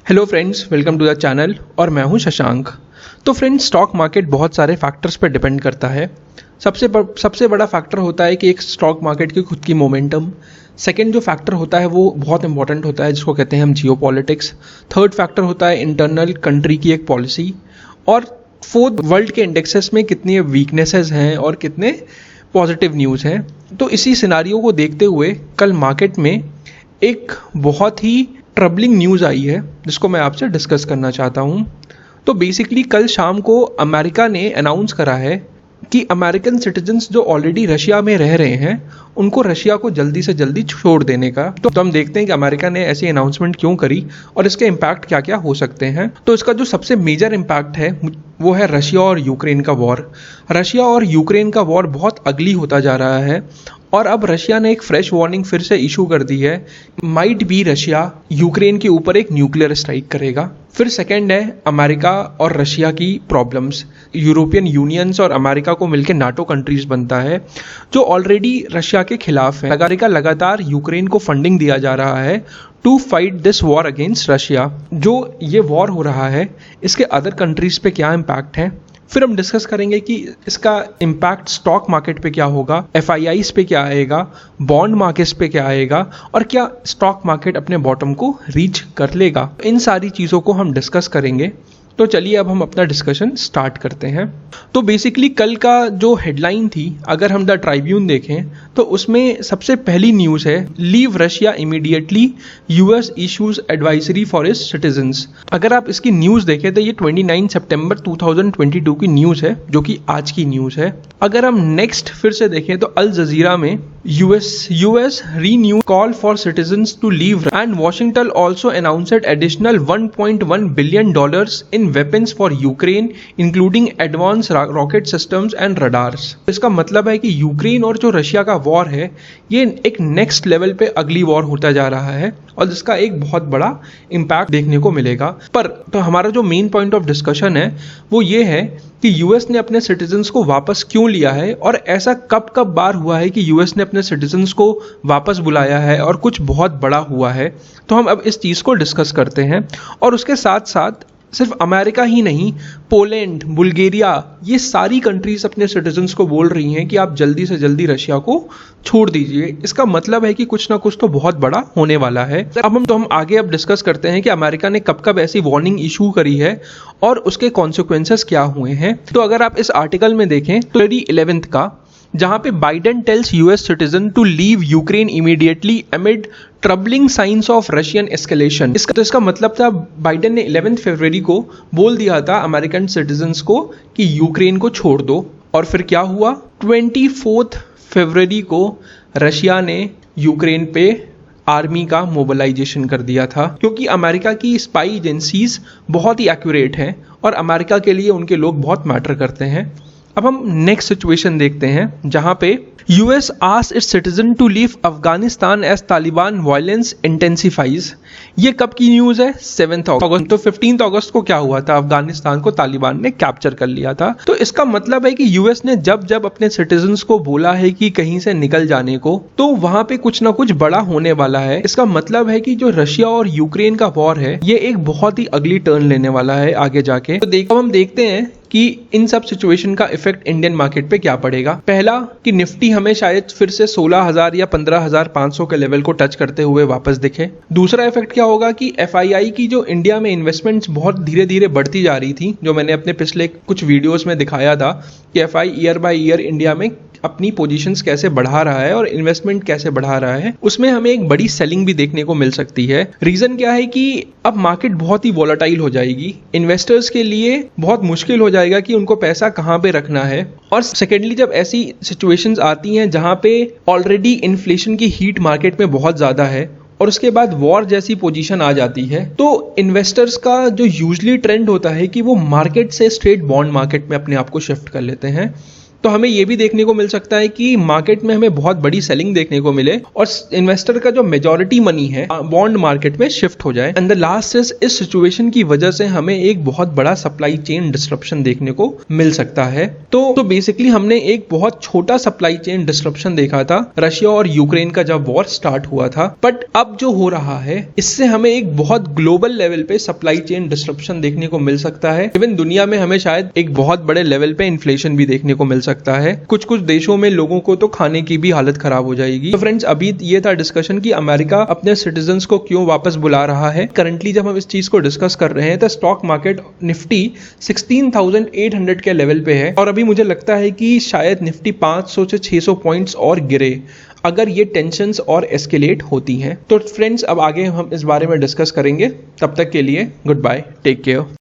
Hello friends, welcome to the channel और मैं हूं शशांक। तो फ्रेंड्स, स्टॉक मार्केट बहुत सारे फैक्टर्स पर डिपेंड करता है। सबसे बड़ा फैक्टर होता है कि एक स्टॉक मार्केट की खुद की मोमेंटम। सेकंड जो फैक्टर होता है वो बहुत इंपॉर्टेंट होता है, जिसको कहते हैं हम जियो पॉलिटिक्स। थर्ड फैक्टर होता है इंटरनल कंट्री की एक पॉलिसी। और फोर्थ, वर्ल्ड के इंडेक्सेस में कितनी वीकनेसेस हैं और कितने पॉजिटिव न्यूज़ हैं। तो इसी सिनारियो को देखते हुए कल मार्केट में एक बहुत ही ट्रबलिंग न्यूज़ आई है जिसको मैं आपसे डिस्कस करना चाहता हूँ। तो बेसिकली कल शाम को अमेरिका ने अनाउंस करा है कि अमेरिकन सिटीजन्स जो ऑलरेडी रशिया में रह रहे हैं उनको रशिया को जल्दी से जल्दी छोड़ देने का। तो हम देखते हैं कि अमेरिका ने ऐसी अनाउंसमेंट क्यों करी और इसके इम्पैक्ट क्या क्या हो सकते हैं। तो इसका जो सबसे मेजर इम्पैक्ट है वो है रशिया और यूक्रेन का वॉर। रशिया और यूक्रेन का वॉर बहुत अगली होता जा रहा है और अब रशिया ने एक फ्रेश वार्निंग फिर से इशू कर दी है। माइट बी रशिया यूक्रेन के ऊपर एक न्यूक्लियर स्ट्राइक करेगा। फिर सेकंड है अमेरिका और रशिया की प्रॉब्लम्स। यूरोपियन यूनियंस और अमेरिका को मिलकर नाटो कंट्रीज बनता है जो ऑलरेडी रशिया के खिलाफ है। अमेरिका लगातार यूक्रेन को फंडिंग दिया जा रहा है to fight this war against Russia. जो ये वॉर हो रहा है इसके अदर कंट्रीज पे क्या इम्पैक्ट है, फिर हम डिस्कस करेंगे कि इसका इम्पैक्ट स्टॉक मार्केट पे क्या होगा, एफआईआईस पे क्या आएगा, बॉन्ड मार्केट्स पे क्या आएगा और क्या स्टॉक मार्केट अपने बॉटम को रीच कर लेगा। इन सारी चीज़ों को हम डिस्कस करेंगे। तो चलिए अब हम अपना डिस्कशन स्टार्ट करते हैं। तो बेसिकली कल का जो हेडलाइन थी, अगर हम द ट्राइब्यून देखें तो उसमें सबसे पहली न्यूज़ है leave Russia immediately, US issues advisory for its citizens. अगर आप इसकी न्यूज़ देखें तो ये 29 सितंबर 2022 की न्यूज़ है, जो कि आज की न्यूज़ है। अगर हम नेक्स्ट फिर से देखें तो अल जजीरा में US renew call for citizens to leave and Washington also announced additional $1.1 billion in weapons for Ukraine including advance rocket systems and radars. इसका मतलब है कि यूक्रेन और जो रशिया का वॉर है ये एक नेक्स्ट लेवल पे अगली वॉर होता जा रहा है और जिसका एक बहुत बड़ा इम्पैक्ट देखने को मिलेगा। पर तो हमारा जो मेन पॉइंट ऑफ डिस्कशन है वो ये है कि यूएस ने अपने सिटीजन्स को वापस क्यों लिया है और ऐसा कब बार हुआ है कि यूएस ने अपने सिटीजन्स को वापस बुलाया है और कुछ बहुत बड़ा हुआ है। तो हम अब इस चीज़ को डिस्कस करते हैं। और उसके साथ साथ सिर्फ अमेरिका ही नहीं, पोलैंड, बुल्गारिया, ये सारी कंट्रीज अपने सिटीजन्स को बोल रही हैं कि आप जल्दी से जल्दी रशिया को छोड़ दीजिए। इसका मतलब है कि कुछ ना कुछ तो बहुत बड़ा होने वाला है। अब हम आगे डिस्कस करते हैं कि अमेरिका ने कब ऐसी वार्निंग इशू करी है और उसके कॉन्सिक्वेंसेस क्या हुए हैं। तो अगर आप इस आर्टिकल में देखें तो 11th का, जहां पे Biden tells US citizen to leave Ukraine immediately amid troubling signs of Russian escalation. इसका मतलब था बाइडेन ने 11 फरवरी को बोल दिया था अमेरिकन सिटीजन्स को कि यूक्रेन को छोड़ दो। और फिर क्या हुआ, 24 फरवरी को रशिया ने यूक्रेन पे आर्मी का मोबिलाइजेशन कर दिया था, क्योंकि अमेरिका की स्पाई एजेंसीज बहुत ही एक्यूरेट हैं और अमेरिका के लिए उनके लोग बहुत मैटर करते हैं। अब हम नेक्स्ट सिचुएशन देखते हैं जहां पे US asked its citizen to leave Afghanistan as Taliban violence intensifies. ये कब की न्यूज़ है, 7 अगस्त। तो 15 अगस्त को क्या हुआ था, अफगानिस्तान को तालिबान ने कैप्चर कर लिया था। तो इसका मतलब है कि यूएस ने जब अपने सिटीजन्स को बोला है कि कहीं से निकल जाने को, तो वहां पे कुछ ना कुछ बड़ा होने वाला है। इसका मतलब है कि जो रशिया और यूक्रेन का वॉर है ये एक बहुत ही अगली टर्न लेने वाला है आगे जाके। तो हम देखते हैं कि इन सब सिचुएशन का इफेक्ट इंडियन मार्केट पे क्या पड़ेगा। पहला कि निफ्टी हमें शायद फिर से 16,000 या 15,500 के लेवल को टच करते हुए वापस दिखे। दूसरा इफेक्ट क्या होगा कि एफआईआई की जो इंडिया में इन्वेस्टमेंट्स बहुत धीरे धीरे बढ़ती जा रही थी, जो मैंने अपने पिछले कुछ वीडियोस में दिखाया था कि FI year by year India में अपनी पोजीशंस कैसे बढ़ा रहा है और इन्वेस्टमेंट कैसे बढ़ा रहा है, उसमें हमें एक बड़ी सेलिंग भी देखने को मिल सकती है। रीजन क्या है कि अब मार्केट बहुत ही वॉलेटाइल हो जाएगी, इन्वेस्टर्स के लिए बहुत मुश्किल हो जाएगा कि उनको पैसा कहाँ पे रखना है। और सेकेंडली, जब ऐसी सिचुएशंस आती हैं जहाँ पे ऑलरेडी इन्फ्लेशन की हीट मार्केट में बहुत ज़्यादा है और उसके बाद वॉर जैसी पोजीशन आ जाती है, तो इन्वेस्टर्स का जो यूजुअली ट्रेंड होता है कि वो मार्केट से स्ट्रेट बॉन्ड मार्केट में अपने आप को शिफ्ट कर लेते हैं, तो हमें ये भी देखने को मिल सकता है कि मार्केट में हमें बहुत बड़ी सेलिंग देखने को मिले और इन्वेस्टर का जो मेजॉरिटी मनी है बॉन्ड मार्केट में शिफ्ट हो जाए। एंड द लास्ट इस सिचुएशन की वजह से हमें एक बहुत बड़ा सप्लाई चेन डिस्ट्रप्शन देखने को मिल सकता है। तो बेसिकली हमने एक बहुत छोटा सप्लाई चेन डिस्ट्रप्शन देखा था रशिया और यूक्रेन का जब वॉर स्टार्ट हुआ था, बट अब जो हो रहा है इससे हमें एक बहुत ग्लोबल लेवल पे सप्लाई चेन डिस्ट्रप्शन देखने को मिल सकता है। इवन दुनिया में हमें शायद एक बहुत बड़े लेवल पे इन्फ्लेशन भी देखने को मिल सकता है। कुछ कुछ देशों में लोगों को तो खाने की भी हालत खराब हो जाएगी। तो फ्रेंड्स, अभी ये था डिस्कशन कि अमेरिका अपने सिटीजन्स को क्यों वापस बुला रहा है। करंटली जब हम इस चीज को डिस्कस कर रहे हैं तो स्टॉक मार्केट निफ्टी 16,800 के लेवल पे है और अभी मुझे लगता है कि शायद निफ्टी 500 से 600 पॉइंट्स और गिरे अगर ये टेंशन्स और एस्केलेट होती हैं। तो फ्रेंड्स, अब आगे हम इस बारे में डिस्कस करेंगे। तब तक के लिए गुड बाय, टेक केयर।